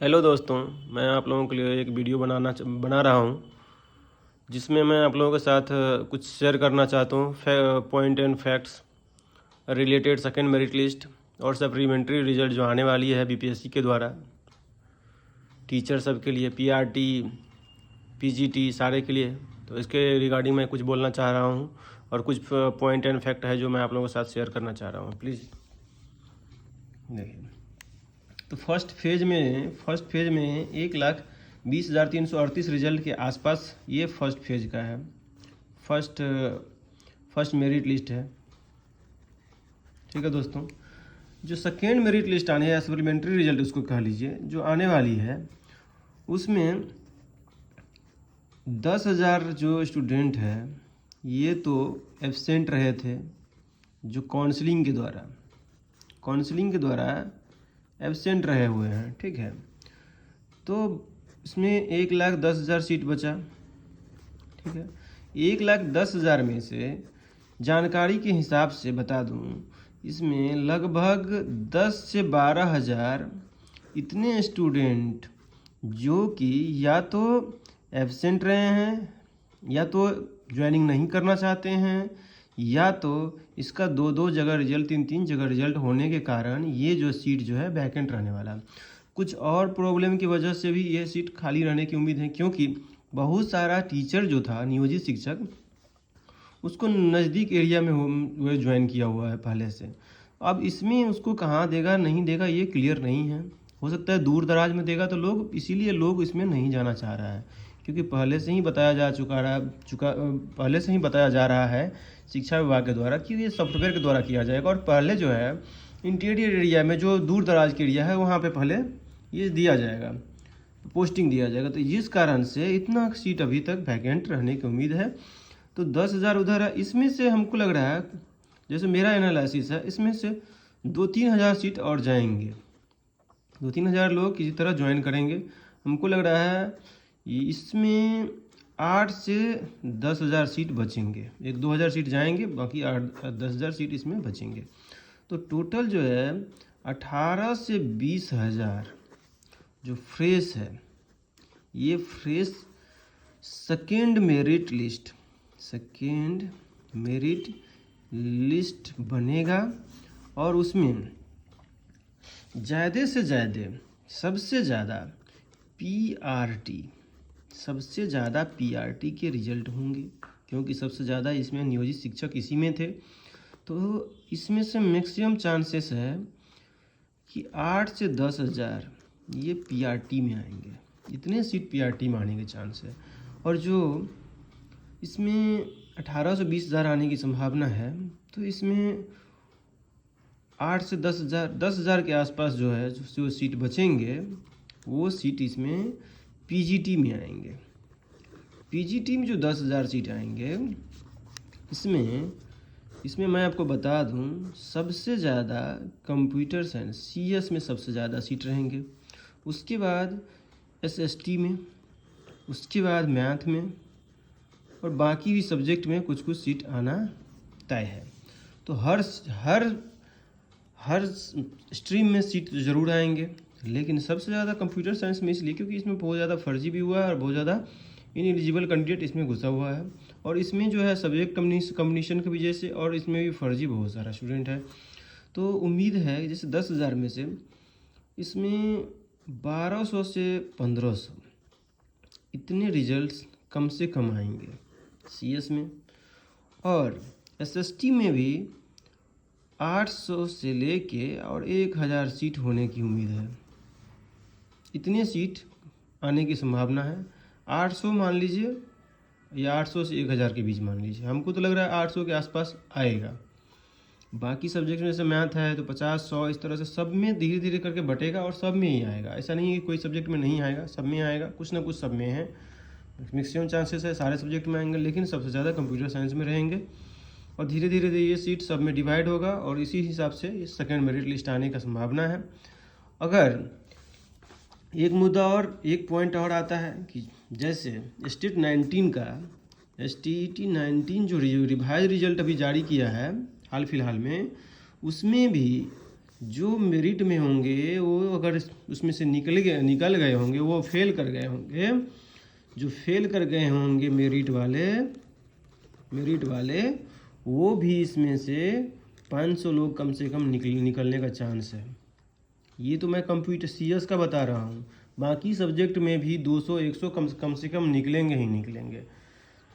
Hello दोस्तों, मैं आप लोगों के लिए एक वीडियो बना रहा हूँ जिसमें मैं आप लोगों के साथ कुछ शेयर करना चाहता हूँ point and facts related second merit list और सप्लीमेंट्री रिजल्ट जो आने वाली है बीपीएससी के द्वारा टीचर सब के लिए, पीआरटी, पीजीटी सारे के लिए। तो इसके रिगार्डिंग मैं कुछ बोलना चाह रहा हूँ और कुछ पॉइंट एंड फैक्ट है जो मैं आप लोगों के साथ शेयर करना चाह रहा हूँ। प्लीज़ देखिए, तो फर्स्ट फेज में 1,20,338 रिजल्ट के आसपास ये फर्स्ट फेज का है। फर्स्ट मेरिट लिस्ट है, ठीक है दोस्तों। जो सेकेंड मेरिट लिस्ट आने है, सप्लीमेंट्री रिजल्ट उसको कह लीजिए, जो आने वाली है उसमें 10,000 जो स्टूडेंट है ये तो एब्सेंट रहे थे, जो काउंसलिंग के द्वारा एब्सेंट रहे हुए हैं, ठीक है। तो इसमें 1,10,000 सीट बचा, ठीक है। 1,10,000 में से जानकारी के हिसाब से बता दूं, इसमें लगभग 10 से 12,000 इतने स्टूडेंट जो कि या तो एब्सेंट रहे हैं, या तो ज्वाइनिंग नहीं करना चाहते हैं, या तो इसका 2-2 जगह रिजल्ट, 3-3 जगह रिजल्ट होने के कारण ये जो सीट जो है वैकेंट रहने वाला। कुछ और प्रॉब्लम की वजह से भी ये सीट खाली रहने की उम्मीद है, क्योंकि बहुत सारा टीचर जो था, नियोजित शिक्षक, उसको नज़दीक एरिया में वो ज्वाइन किया हुआ है पहले से। अब इसमें उसको कहाँ देगा नहीं देगा ये क्लियर नहीं है। हो सकता है दूर दराज में देगा, तो इसीलिए लोग इसमें नहीं जाना चाह रहा है, क्योंकि पहले से ही बताया जा रहा है शिक्षा विभाग के द्वारा कि ये सॉफ्टवेयर के द्वारा किया जाएगा। और पहले जो है इंटीरियर एरिया में, जो दूर दराज के एरिया है, वहाँ पे पहले ये दिया जाएगा, पोस्टिंग दिया जाएगा। तो जिस कारण से इतना सीट अभी तक वैकेंट रहने की उम्मीद है। तो 10,000 उधर है, इसमें से हमको लग रहा है, जैसे मेरा एनालिसिस है, इसमें से 2-3 हज़ार सीट और जाएंगे, 2-3 हज़ार लोग किसी तरह ज्वाइन करेंगे। हमको लग रहा है इसमें 8 से 10,000 सीट बचेंगे, 1-2 हज़ार सीट जाएंगे, बाकी 8-10,000 सीट इसमें बचेंगे। तो टोटल जो है 18 से 20 हज़ार जो फ्रेश है, ये फ्रेश सेकेंड मेरिट लिस्ट बनेगा। और उसमें ज़्यादा से ज़्यादा सबसे ज़्यादा पीआरटी के रिजल्ट होंगे, क्योंकि सबसे ज़्यादा इसमें नियोजित शिक्षक इसी में थे। तो इसमें से मैक्सिमम चांसेस है कि 8 से 10,000 ये पीआरटी में आएंगे, इतने सीट पीआरटी में आने के चांस है। और जो इसमें 18 से 20,000 आने की संभावना है, तो इसमें 8 से 10,000 के आसपास जो है जो सीट बचेंगे, वो सीट इसमें पीजीटी में आएंगे। पीजीटी में जो 10,000 सीट आएंगे, इसमें मैं आपको बता दूं, सबसे ज़्यादा कंप्यूटर साइंस सीएस में सबसे ज़्यादा सीट रहेंगे, उसके बाद एसएसटी में, उसके बाद मैथ में, और बाकी भी सब्जेक्ट में कुछ कुछ सीट आना तय है। तो हर स्ट्रीम में सीट ज़रूर आएंगे, लेकिन सबसे ज़्यादा कंप्यूटर साइंस में इसलिए क्योंकि इसमें बहुत ज़्यादा फर्जी भी हुआ है और बहुत ज़्यादा इनएलिजिबल कैंडिडेट इसमें घुसा हुआ है। और इसमें जो है सब्जेक्ट कम्बिनेशन की वजह से, और इसमें भी फर्जी बहुत सारा स्टूडेंट है। तो उम्मीद है जैसे 10,000 में से इसमें 1,200 से 1,500 इतने रिजल्ट्स कम से कम आएंगे सीएस में। और एसएसटी में भी 800 से लेके और 1,000 सीट होने की उम्मीद है, इतने सीट आने की संभावना है। 800 मान लीजिए, या 800 से 1,000 के बीच मान लीजिए। हमको तो लग रहा है 800 के आसपास आएगा। बाकी सब्जेक्ट में से मैथ है तो 50-100 इस तरह से सब में धीरे धीरे करके बटेगा, और सब में ही आएगा। ऐसा नहीं है कि कोई सब्जेक्ट में नहीं आएगा, सब में आएगा, कुछ ना कुछ सब में है। मैक्सिमम चांसेस है सारे सब्जेक्ट में आएंगे, लेकिन सबसे ज़्यादा कंप्यूटर साइंस में रहेंगे। और धीरे धीरे ये सीट सब में डिवाइड होगा, और इसी हिसाब से इस सेकेंड मेरिट लिस्ट आने का संभावना है। अगर एक मुद्दा और एक पॉइंट और आता है कि जैसे स्टेट 19 का STET 19 जो रिवाइज रिजल्ट अभी जारी किया है हाल फिलहाल में, उसमें भी जो मेरिट में होंगे वो अगर उसमें से निकल गए होंगे, वो फेल कर गए होंगे, जो फेल कर गए होंगे मेरिट वाले वो भी इसमें से 500 लोग कम से कम निकलने का चांस है। ये तो मैं कंप्यूटर CS का बता रहा हूँ, बाकी सब्जेक्ट में भी 200-100 कम से कम निकलेंगे ही निकलेंगे।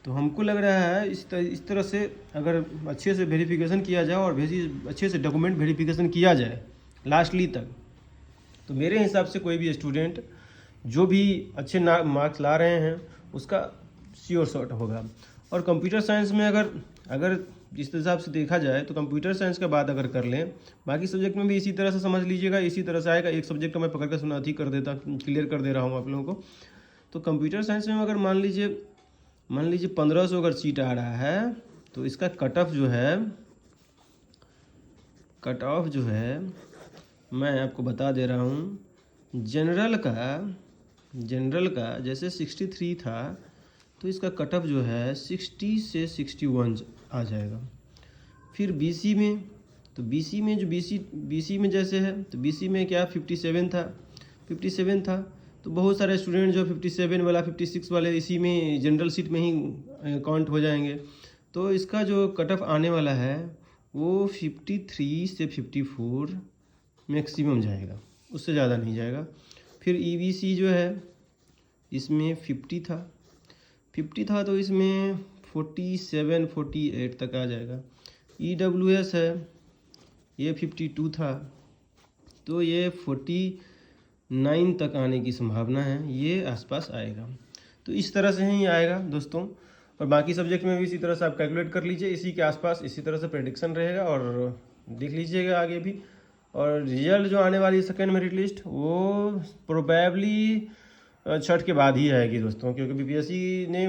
तो हमको लग रहा है इस तरह से अगर अच्छे से वेरिफिकेशन किया जाए और अच्छे से डॉक्यूमेंट वेरिफिकेशन किया जाए लास्टली तक, तो मेरे हिसाब से कोई भी स्टूडेंट जो भी अच्छे मार्क्स ला रहे हैं उसका श्योर शॉट होगा। और कंप्यूटर साइंस में अगर जिस हिसाब से देखा जाए तो कंप्यूटर साइंस का बात अगर कर लें, बाकी सब्जेक्ट में भी इसी तरह से समझ लीजिएगा, इसी तरह से आएगा। एक सब्जेक्ट मैं पकड़ कर क्लियर कर दे रहा हूँ आप लोगों को। तो कंप्यूटर साइंस में अगर मान लीजिए 1500 अगर सीट आ रहा है, तो इसका कट ऑफ जो है मैं आपको बता दे रहा हूँ। जनरल का जैसे 63 था, तो इसका कट ऑफ जो है 60 से 61 आ जाएगा। फिर BC में, तो BC में जैसे है, तो BC में क्या 57 था। तो बहुत सारे स्टूडेंट जो 57 वाला 56 वाले इसी में जनरल सीट में ही काउंट हो जाएंगे। तो इसका जो कट ऑफ आने वाला है वो 53 से 54 मैक्सिमम जाएगा, उससे ज़्यादा नहीं जाएगा। फिर EBC जो है इसमें 50 था, तो इसमें 47-48 तक आ जाएगा। EWS है, ये 52 था, तो ये 49 तक आने की संभावना है, ये आसपास आएगा। तो इस तरह से ही आएगा दोस्तों। और बाकी सब्जेक्ट में भी इसी तरह से आप कैलकुलेट कर लीजिए, इसी के आसपास इसी तरह से प्रेडिक्शन रहेगा और देख लीजिएगा आगे भी। और रिजल्ट जो आने वाली सेकेंड मेरिट लिस्ट वो प्रोबेबली छठ के बाद ही आएगी दोस्तों, क्योंकि BPSC ने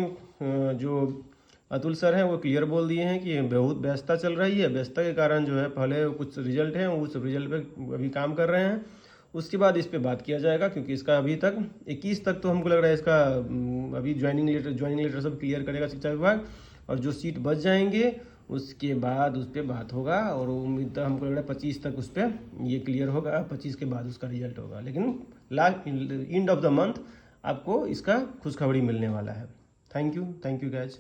जो अतुल सर हैं वो क्लियर बोल दिए हैं कि बहुत व्यस्तता चल रही है, व्यस्तता के कारण जो है पहले कुछ रिजल्ट हैं उस रिजल्ट पे अभी काम कर रहे हैं, उसके बाद इस पे बात किया जाएगा। क्योंकि इसका अभी तक 21 तक तो हमको लग रहा है इसका अभी ज्वाइनिंग लेटर सब क्लियर करेगा शिक्षा विभाग, और जो सीट बच जाएंगे उसके बाद उस पर बात होगा। और उम्मीद हमको लग रहा है 25 तक उस पर ये क्लियर होगा, 25 के बाद उसका रिजल्ट होगा। लेकिन last end of the month आपको इसका खुशखबरी मिलने वाला है। Thank you guys.